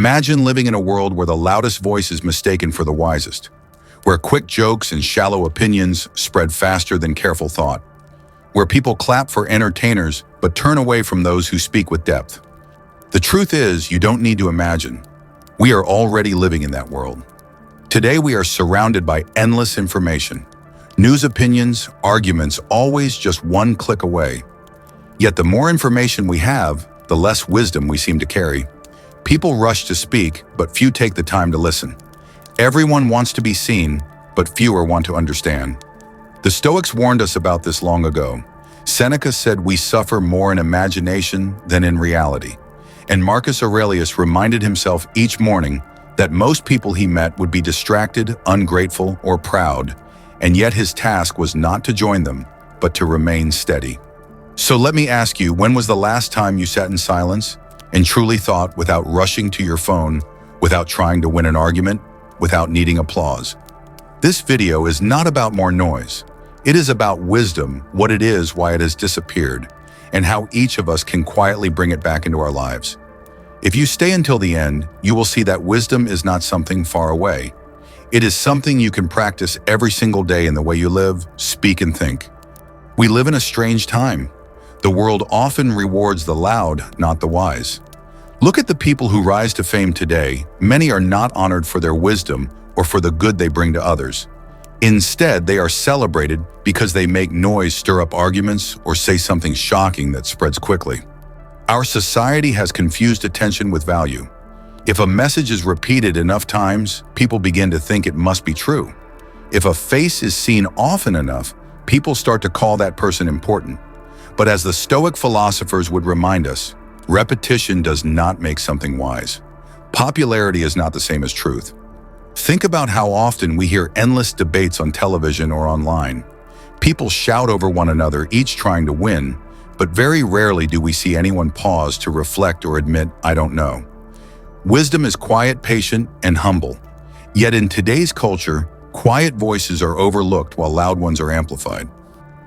Imagine living in a world where the loudest voice is mistaken for the wisest, where quick jokes and shallow opinions spread faster than careful thought, where people clap for entertainers but turn away from those who speak with depth. The truth is, you don't need to imagine. We are already living in that world. Today we are surrounded by endless information. News, opinions, arguments, always just one click away. Yet the more information we have, the less wisdom we seem to carry. People rush to speak, but few take the time to listen. Everyone wants to be seen, but fewer want to understand. The Stoics warned us about this long ago. Seneca said we suffer more in imagination than in reality. And Marcus Aurelius reminded himself each morning that most people he met would be distracted, ungrateful, or proud, and yet his task was not to join them, but to remain steady. So let me ask you, when was the last time you sat in silence and truly thought without rushing to your phone, without trying to win an argument, without needing applause? This video is not about more noise. It is about wisdom, what it is, why it has disappeared, and how each of us can quietly bring it back into our lives. If you stay until the end, you will see that wisdom is not something far away. It is something you can practice every single day in the way you live, speak, and think. We live in a strange time. The world often rewards the loud, not the wise. Look at the people who rise to fame today. Many are not honored for their wisdom or for the good they bring to others. Instead, they are celebrated because they make noise, stir up arguments, or say something shocking that spreads quickly. Our society has confused attention with value. If a message is repeated enough times, people begin to think it must be true. If a face is seen often enough, people start to call that person important. But as the Stoic philosophers would remind us, repetition does not make something wise. Popularity is not the same as truth. Think about how often we hear endless debates on television or online. People shout over one another, each trying to win, but very rarely do we see anyone pause to reflect or admit, "I don't know." Wisdom is quiet, patient, and humble. Yet in today's culture, quiet voices are overlooked while loud ones are amplified.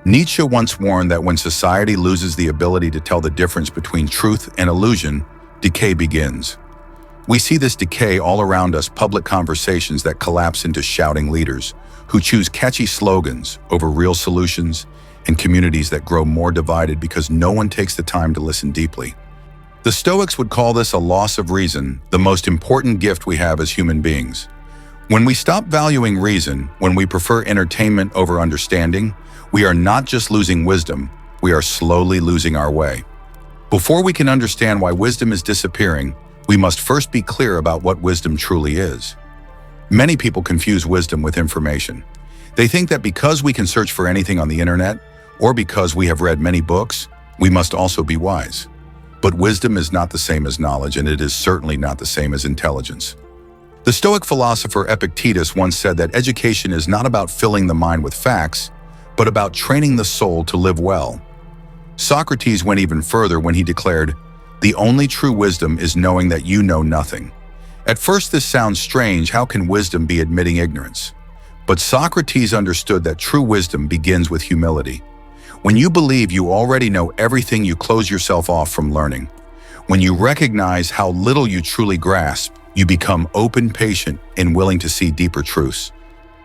Nietzsche once warned that when society loses the ability to tell the difference between truth and illusion, decay begins. We see this decay all around us, public conversations that collapse into shouting leaders who choose catchy slogans over real solutions, and communities that grow more divided because no one takes the time to listen deeply. The Stoics would call this a loss of reason, the most important gift we have as human beings. When we stop valuing reason, when we prefer entertainment over understanding, we are not just losing wisdom, we are slowly losing our way. Before we can understand why wisdom is disappearing, we must first be clear about what wisdom truly is. Many people confuse wisdom with information. They think that because we can search for anything on the internet, or because we have read many books, we must also be wise. But wisdom is not the same as knowledge, and it is certainly not the same as intelligence. The Stoic philosopher Epictetus once said that education is not about filling the mind with facts, but about training the soul to live well. Socrates went even further when he declared, "The only true wisdom is knowing that you know nothing." At first this sounds strange. How can wisdom be admitting ignorance? But Socrates understood that true wisdom begins with humility. When you believe you already know everything, you close yourself off from learning. When you recognize how little you truly grasp, you become open, patient, and willing to see deeper truths.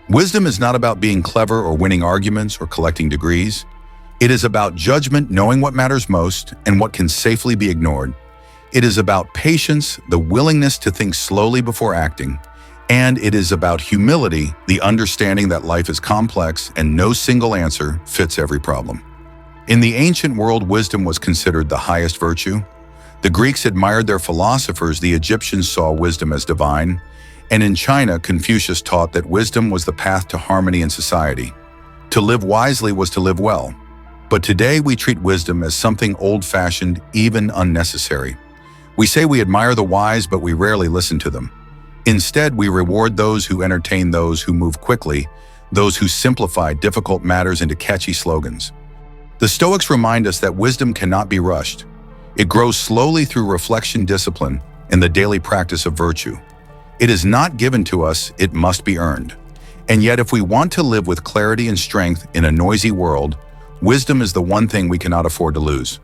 Wisdom is not about being clever or winning arguments or collecting degrees. It is about judgment, knowing what matters most and what can safely be ignored. It is about patience, the willingness to think slowly before acting. And it is about humility, the understanding that life is complex and no single answer fits every problem. In the ancient world, wisdom was considered the highest virtue. The Greeks admired their philosophers, the Egyptians saw wisdom as divine, and in China, Confucius taught that wisdom was the path to harmony in society. To live wisely was to live well. But today we treat wisdom as something old-fashioned, even unnecessary. We say we admire the wise, but we rarely listen to them. Instead, we reward those who entertain, those who move quickly, those who simplify difficult matters into catchy slogans. The Stoics remind us that wisdom cannot be rushed. It grows slowly through reflection, discipline, and the daily practice of virtue. It is not given to us, it must be earned. And yet, if we want to live with clarity and strength in a noisy world, wisdom is the one thing we cannot afford to lose.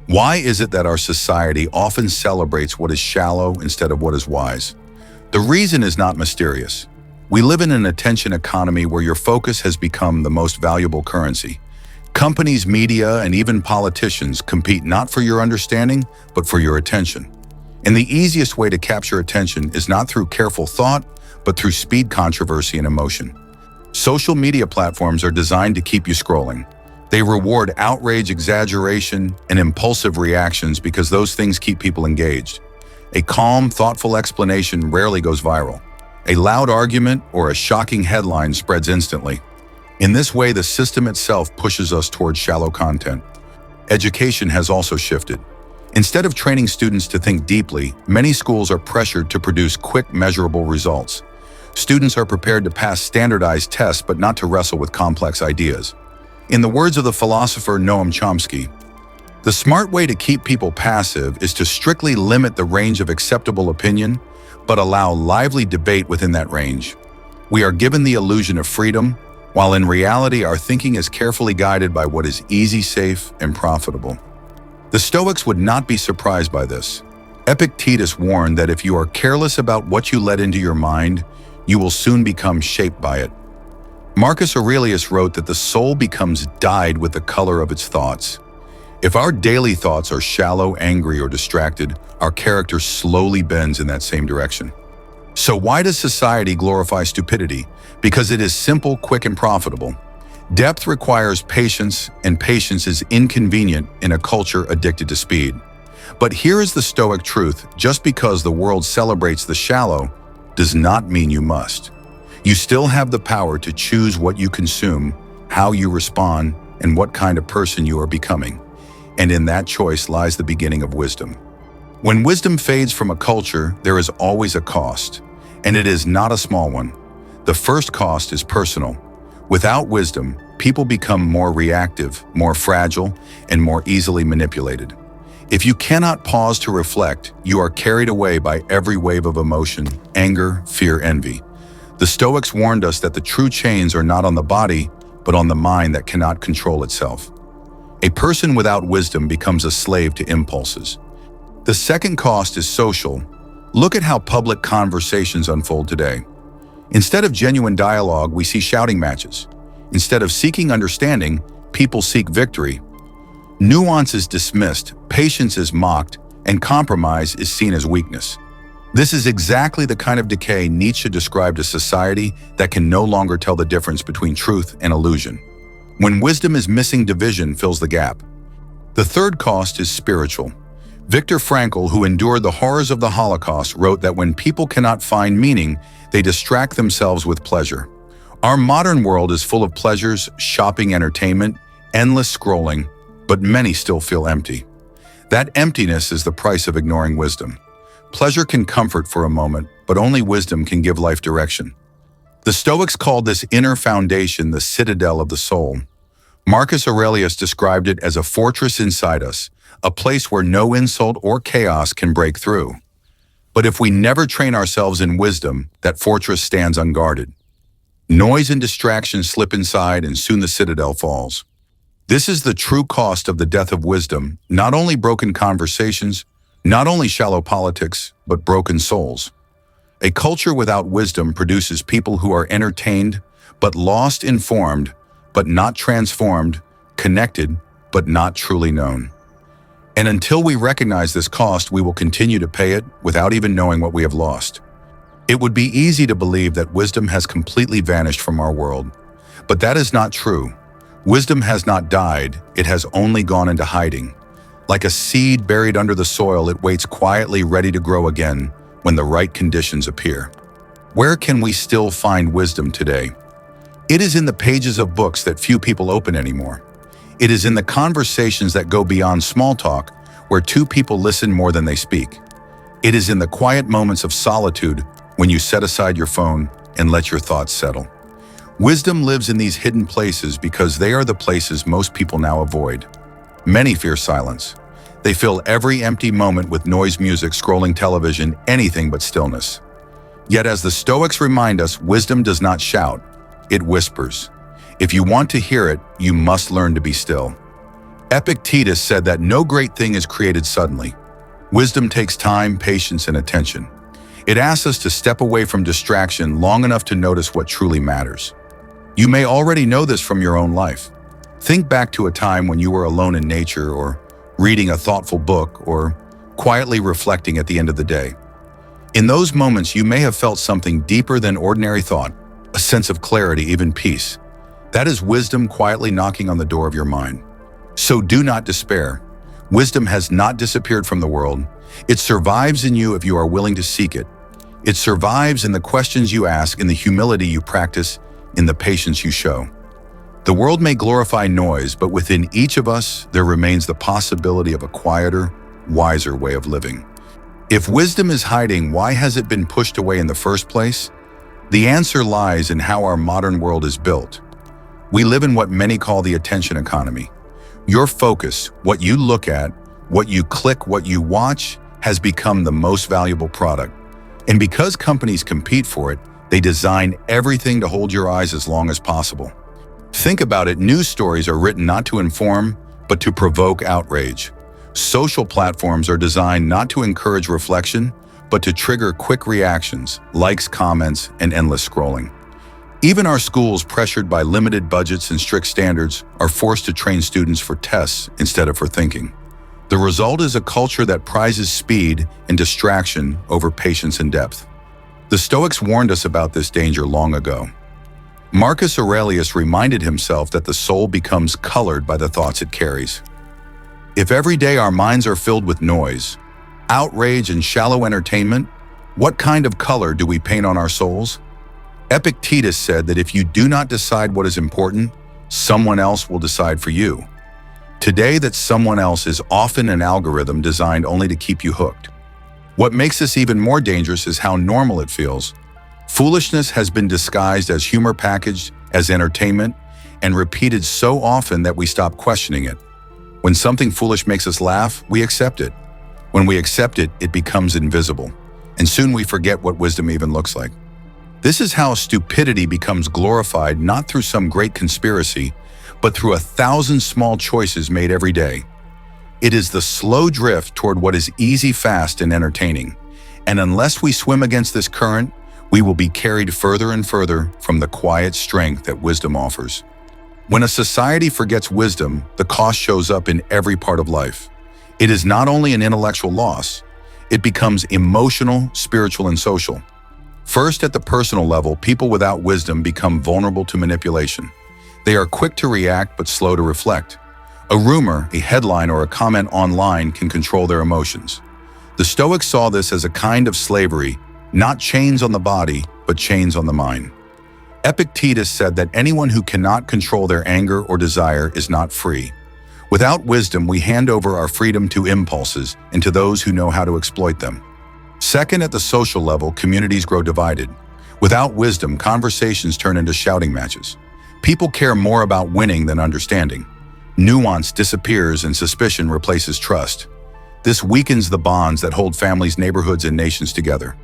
Why is it that our society often celebrates what is shallow instead of what is wise? The reason is not mysterious. We live in an attention economy where your focus has become the most valuable currency. Companies, media, and even politicians compete not for your understanding, but for your attention. And the easiest way to capture attention is not through careful thought, but through speed, controversy, and emotion. Social media platforms are designed to keep you scrolling. They reward outrage, exaggeration, and impulsive reactions because those things keep people engaged. A calm, thoughtful explanation rarely goes viral. A loud argument or a shocking headline spreads instantly. In this way, the system itself pushes us towards shallow content. Education has also shifted. Instead of training students to think deeply, many schools are pressured to produce quick, measurable results. Students are prepared to pass standardized tests but not to wrestle with complex ideas. In the words of the philosopher Noam Chomsky, the smart way to keep people passive is to strictly limit the range of acceptable opinion, but allow lively debate within that range. We are given the illusion of freedom, while in reality our thinking is carefully guided by what is easy, safe, and profitable. The Stoics would not be surprised by this. Epictetus warned that if you are careless about what you let into your mind, you will soon become shaped by it. Marcus Aurelius wrote that the soul becomes dyed with the color of its thoughts. If our daily thoughts are shallow, angry, or distracted, our character slowly bends in that same direction. So why does society glorify stupidity? Because it is simple, quick, and profitable. Depth requires patience, and patience is inconvenient in a culture addicted to speed. But here is the Stoic truth: just because the world celebrates the shallow does not mean you must. You still have the power to choose what you consume, how you respond, and what kind of person you are becoming. And in that choice lies the beginning of wisdom. When wisdom fades from a culture, there is always a cost, and it is not a small one. The first cost is personal. Without wisdom, people become more reactive, more fragile, and more easily manipulated. If you cannot pause to reflect, you are carried away by every wave of emotion, anger, fear, envy. The Stoics warned us that the true chains are not on the body, but on the mind that cannot control itself. A person without wisdom becomes a slave to impulses. The second cost is social. Look at how public conversations unfold today. Instead of genuine dialogue, we see shouting matches. Instead of seeking understanding, people seek victory. Nuance is dismissed, patience is mocked, and compromise is seen as weakness. This is exactly the kind of decay Nietzsche described a society that can no longer tell the difference between truth and illusion. When wisdom is missing, division fills the gap. The third cost is spiritual. Viktor Frankl, who endured the horrors of the Holocaust, wrote that when people cannot find meaning, they distract themselves with pleasure. Our modern world is full of pleasures, shopping, entertainment, endless scrolling, but many still feel empty. That emptiness is the price of ignoring wisdom. Pleasure can comfort for a moment, but only wisdom can give life direction. The Stoics called this inner foundation the citadel of the soul. Marcus Aurelius described it as a fortress inside us, a place where no insult or chaos can break through. But if we never train ourselves in wisdom, that fortress stands unguarded. Noise and distraction slip inside, and soon the citadel falls. This is the true cost of the death of wisdom: not only broken conversations, not only shallow politics, but broken souls. A culture without wisdom produces people who are entertained, but lost, informed, but not transformed, connected, but not truly known. And until we recognize this cost, we will continue to pay it without even knowing what we have lost. It would be easy to believe that wisdom has completely vanished from our world, but that is not true. Wisdom has not died, it has only gone into hiding. Like a seed buried under the soil, it waits quietly, ready to grow again when the right conditions appear. Where can we still find wisdom today? It is in the pages of books that few people open anymore. It is in the conversations that go beyond small talk, where two people listen more than they speak. It is in the quiet moments of solitude when you set aside your phone and let your thoughts settle. Wisdom lives in these hidden places because they are the places most people now avoid. Many fear silence. They fill every empty moment with noise, music, scrolling television, anything but stillness. Yet as the Stoics remind us, wisdom does not shout, it whispers. If you want to hear it, you must learn to be still. Epictetus said that no great thing is created suddenly. Wisdom takes time, patience, and attention. It asks us to step away from distraction long enough to notice what truly matters. You may already know this from your own life. Think back to a time when you were alone in nature, or reading a thoughtful book, or quietly reflecting at the end of the day. In those moments, you may have felt something deeper than ordinary thought, a sense of clarity, even peace. That is wisdom quietly knocking on the door of your mind. So do not despair. Wisdom has not disappeared from the world. It survives in you if you are willing to seek it. It survives in the questions you ask, in the humility you practice, in the patience you show. The world may glorify noise, but within each of us, there remains the possibility of a quieter, wiser way of living. If wisdom is hiding, why has it been pushed away in the first place? The answer lies in how our modern world is built. We live in what many call the attention economy. Your focus, what you look at, what you click, what you watch, has become the most valuable product. And because companies compete for it, they design everything to hold your eyes as long as possible. Think about it, news stories are written not to inform, but to provoke outrage. Social platforms are designed not to encourage reflection, but to trigger quick reactions, likes, comments, and endless scrolling. Even our schools, pressured by limited budgets and strict standards, are forced to train students for tests instead of for thinking. The result is a culture that prizes speed and distraction over patience and depth. The Stoics warned us about this danger long ago. Marcus Aurelius reminded himself that the soul becomes colored by the thoughts it carries. If every day our minds are filled with noise, outrage, and shallow entertainment, what kind of color do we paint on our souls? Epictetus said that if you do not decide what is important, someone else will decide for you. Today, that someone else is often an algorithm designed only to keep you hooked. What makes this even more dangerous is how normal it feels. Foolishness has been disguised as humor, packaged as entertainment, and repeated so often that we stop questioning it. When something foolish makes us laugh, we accept it. When we accept it, it becomes invisible, and soon we forget what wisdom even looks like. This is how stupidity becomes glorified, not through some great conspiracy, but through 1,000 small choices made every day. It is the slow drift toward what is easy, fast, and entertaining. And unless we swim against this current, we will be carried further and further from the quiet strength that wisdom offers. When a society forgets wisdom, the cost shows up in every part of life. It is not only an intellectual loss, it becomes emotional, spiritual, and social. First, at the personal level, people without wisdom become vulnerable to manipulation. They are quick to react but slow to reflect. A rumor, a headline, or a comment online can control their emotions. The Stoics saw this as a kind of slavery, not chains on the body, but chains on the mind. Epictetus said that anyone who cannot control their anger or desire is not free. Without wisdom, we hand over our freedom to impulses and to those who know how to exploit them. Second, at the social level, communities grow divided. Without wisdom, conversations turn into shouting matches. People care more about winning than understanding. Nuance disappears and suspicion replaces trust. This weakens the bonds that hold families, neighborhoods, and nations together.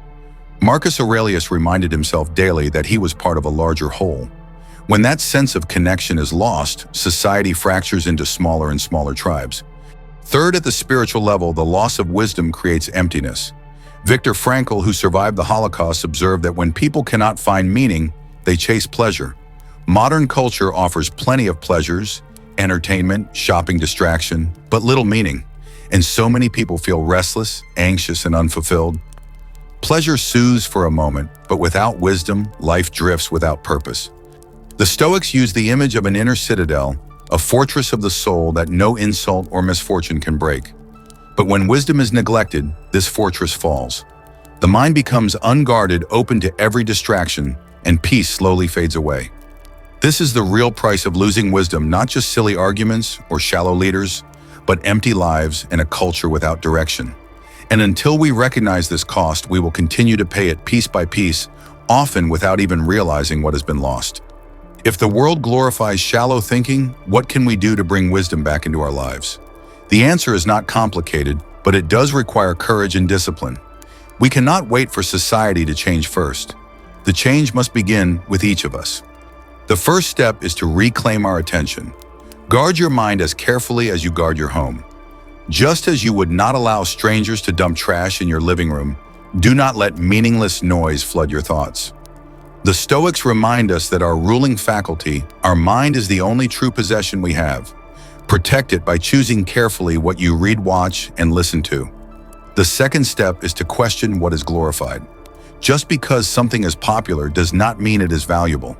Marcus Aurelius reminded himself daily that he was part of a larger whole. When that sense of connection is lost, society fractures into smaller and smaller tribes. Third, at the spiritual level, the loss of wisdom creates emptiness. Viktor Frankl, who survived the Holocaust, observed that when people cannot find meaning, they chase pleasure. Modern culture offers plenty of pleasures, entertainment, shopping, distraction, but little meaning. And so many people feel restless, anxious, and unfulfilled. Pleasure soothes for a moment, but without wisdom, life drifts without purpose. The Stoics use the image of an inner citadel, a fortress of the soul that no insult or misfortune can break. But when wisdom is neglected, this fortress falls. The mind becomes unguarded, open to every distraction, and peace slowly fades away. This is the real price of losing wisdom, not just silly arguments or shallow leaders, but empty lives and a culture without direction. And until we recognize this cost, we will continue to pay it piece by piece, often without even realizing what has been lost. If the world glorifies shallow thinking, what can we do to bring wisdom back into our lives? The answer is not complicated, but it does require courage and discipline. We cannot wait for society to change first. The change must begin with each of us. The first step is to reclaim our attention. Guard your mind as carefully as you guard your home. Just as you would not allow strangers to dump trash in your living room, do not let meaningless noise flood your thoughts. The Stoics remind us that our ruling faculty, our mind, is the only true possession we have. Protect it by choosing carefully what you read, watch, and listen to. The second step is to question what is glorified. Just because something is popular does not mean it is valuable.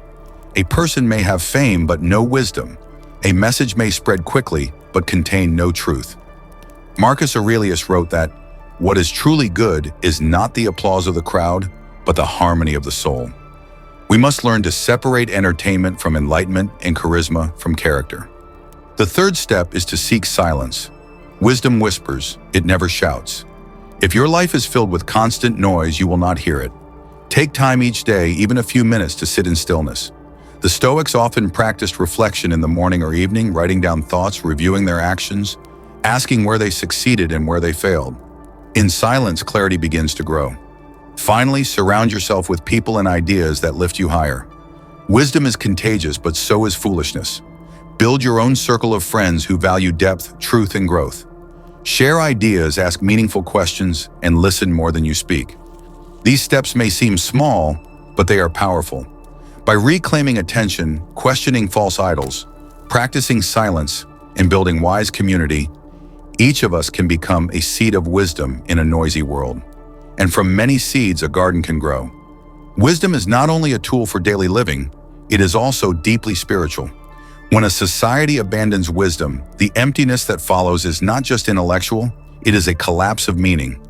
A person may have fame but no wisdom. A message may spread quickly but contain no truth. Marcus Aurelius wrote that, "What is truly good is not the applause of the crowd, but the harmony of the soul." We must learn to separate entertainment from enlightenment and charisma from character. The third step is to seek silence. Wisdom whispers, it never shouts. If your life is filled with constant noise, you will not hear it. Take time each day, even a few minutes, to sit in stillness. The Stoics often practiced reflection in the morning or evening, writing down thoughts, reviewing their actions, asking where they succeeded and where they failed. In silence, clarity begins to grow. Finally, surround yourself with people and ideas that lift you higher. Wisdom is contagious, but so is foolishness. Build your own circle of friends who value depth, truth, and growth. Share ideas, ask meaningful questions, and listen more than you speak. These steps may seem small, but they are powerful. By reclaiming attention, questioning false idols, practicing silence, and building wise community, each of us can become a seed of wisdom in a noisy world. And from many seeds, a garden can grow. Wisdom is not only a tool for daily living, it is also deeply spiritual. When a society abandons wisdom, the emptiness that follows is not just intellectual, it is a collapse of meaning.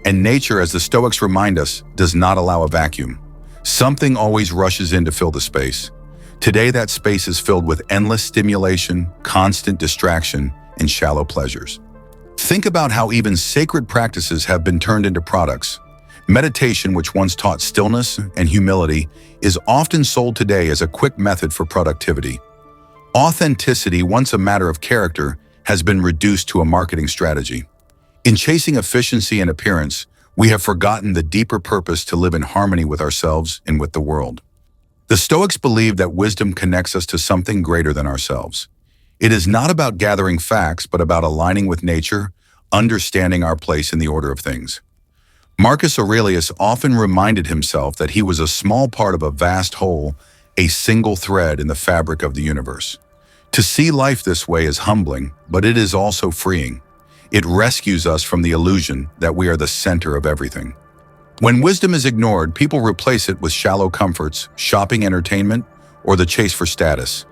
And nature, as the Stoics remind us, does not allow a vacuum. Something always rushes in to fill the space. Today, that space is filled with endless stimulation, constant distraction, and shallow pleasures. Think about how even sacred practices have been turned into products. Meditation, which once taught stillness and humility, is often sold today as a quick method for productivity. Authenticity, once a matter of character, has been reduced to a marketing strategy. In chasing efficiency and appearance, we have forgotten the deeper purpose to live in harmony with ourselves and with the world. The Stoics believe that wisdom connects us to something greater than ourselves. It is not about gathering facts, but about aligning with nature, understanding our place in the order of things. Marcus Aurelius often reminded himself that he was a small part of a vast whole, a single thread in the fabric of the universe. To see life this way is humbling, but it is also freeing. It rescues us from the illusion that we are the center of everything. When wisdom is ignored, people replace it with shallow comforts, shopping, entertainment, or the chase for status.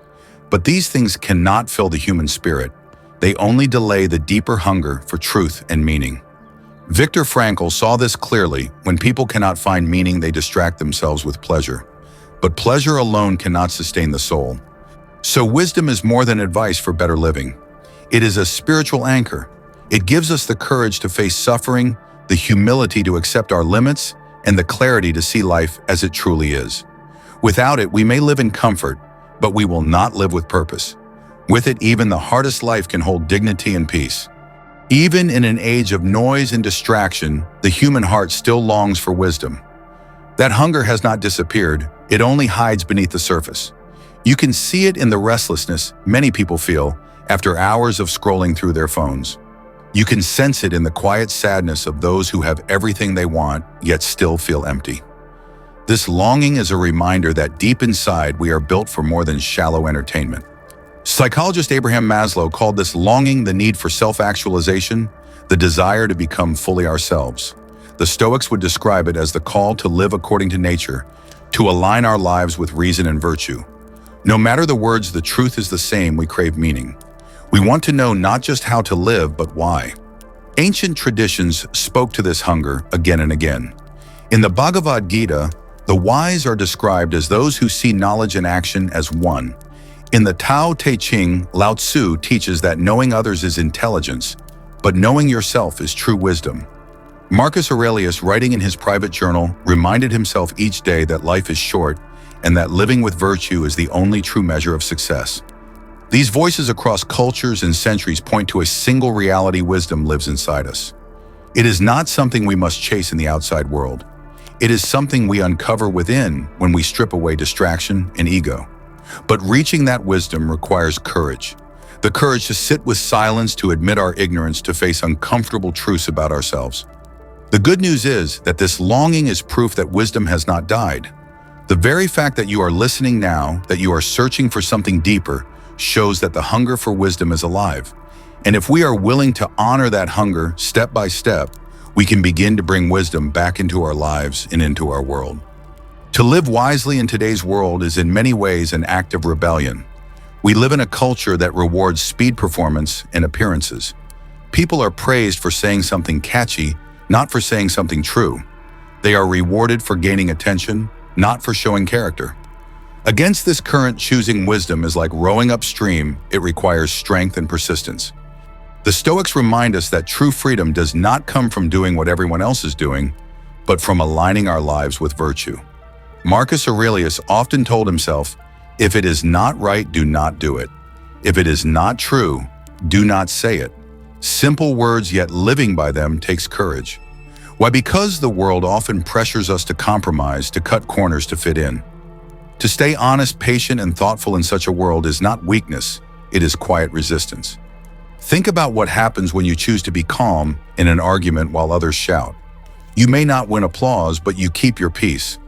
But these things cannot fill the human spirit. They only delay the deeper hunger for truth and meaning. Viktor Frankl saw this clearly. When people cannot find meaning, they distract themselves with pleasure. But pleasure alone cannot sustain the soul. So wisdom is more than advice for better living. It is a spiritual anchor. It gives us the courage to face suffering, the humility to accept our limits, and the clarity to see life as it truly is. Without it, we may live in comfort, but we will not live with purpose. With it, even the hardest life can hold dignity and peace. Even in an age of noise and distraction, the human heart still longs for wisdom. That hunger has not disappeared, it only hides beneath the surface. You can see it in the restlessness many people feel after hours of scrolling through their phones. You can sense it in the quiet sadness of those who have everything they want, yet still feel empty. This longing is a reminder that deep inside we are built for more than shallow entertainment. Psychologist Abraham Maslow called this longing the need for self-actualization, the desire to become fully ourselves. The Stoics would describe it as the call to live according to nature, to align our lives with reason and virtue. No matter the words, the truth is the same: we crave meaning. We want to know not just how to live, but why. Ancient traditions spoke to this hunger again and again. In the Bhagavad Gita, the wise are described as those who see knowledge and action as one. In the Tao Te Ching, Lao Tzu teaches that knowing others is intelligence, but knowing yourself is true wisdom. Marcus Aurelius, writing in his private journal, reminded himself each day that life is short and that living with virtue is the only true measure of success. These voices across cultures and centuries point to a single reality: wisdom lives inside us. It is not something we must chase in the outside world. It is something we uncover within when we strip away distraction and ego. But reaching that wisdom requires courage. the courage to sit with silence, to admit our ignorance, to face uncomfortable truths about ourselves. The good news is that this longing is proof that wisdom has not died. The very fact that you are listening now, that you are searching for something deeper, shows that the hunger for wisdom is alive. And if we are willing to honor that hunger step by step, we can begin to bring wisdom back into our lives and into our world. To live wisely in today's world is in many ways an act of rebellion. We live in a culture that rewards speed, performance, and appearances. People are praised for saying something catchy, not for saying something true. They are rewarded for gaining attention, not for showing character. Against this current, choosing wisdom is like rowing upstream. It requires strength and persistence. The Stoics remind us that true freedom does not come from doing what everyone else is doing, but from aligning our lives with virtue. Marcus Aurelius often told himself, "If it is not right, do not do it. If it is not true, do not say it." Simple words, yet living by them takes courage. Why? Because the world often pressures us to compromise, to cut corners, to fit in. To stay honest, patient, and thoughtful in such a world is not weakness, it is quiet resistance. Think about what happens when you choose to be calm in an argument while others shout. You may not win applause, but you keep your peace.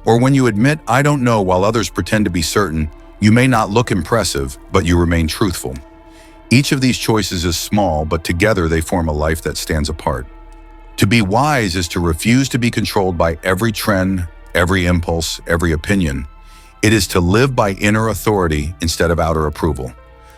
Or when you admit, "I don't know," while others pretend to be certain, you may not look impressive, but you remain truthful. Each of these choices is small, but together they form a life that stands apart. To be wise is to refuse to be controlled by every trend, every impulse, every opinion. It is to live by inner authority instead of outer approval.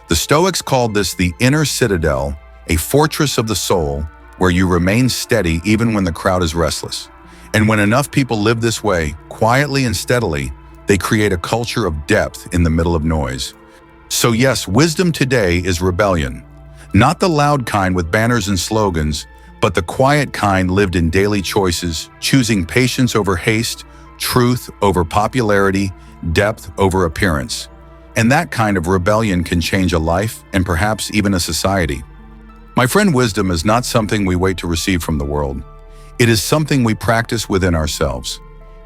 The Stoics called this the inner citadel, a fortress of the soul where you remain steady even when the crowd is restless. And when enough people live this way, quietly and steadily, they create a culture of depth in the middle of noise. So yes, wisdom today is rebellion. Not the loud kind with banners and slogans, but the quiet kind lived in daily choices, choosing patience over haste, truth over popularity, depth over appearance. And that kind of rebellion can change a life and perhaps even a society. My friend, wisdom is not something we wait to receive from the world. It is something we practice within ourselves.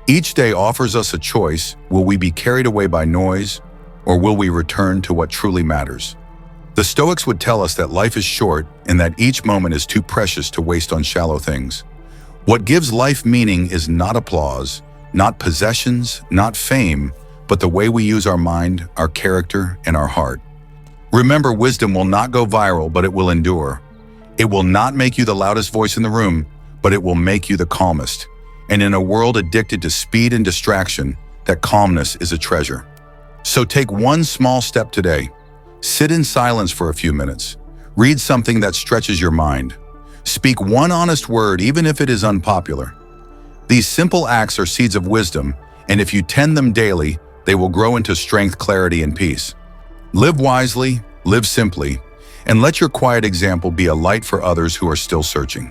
Each day offers us a choice. Will we be carried away by noise, or will we return to what truly matters? The Stoics would tell us that life is short and that each moment is too precious to waste on shallow things. What gives life meaning is not applause, not possessions, not fame, but the way we use our mind, our character, and our heart. Remember, wisdom will not go viral, but it will endure. It will not make you the loudest voice in the room, but it will make you the calmest. And in a world addicted to speed and distraction, that calmness is a treasure. So take one small step today. Sit in silence for a few minutes. Read something that stretches your mind. Speak one honest word, even if it is unpopular. These simple acts are seeds of wisdom, and if you tend them daily, they will grow into strength, clarity, and peace. Live wisely, live simply, and let your quiet example be a light for others who are still searching.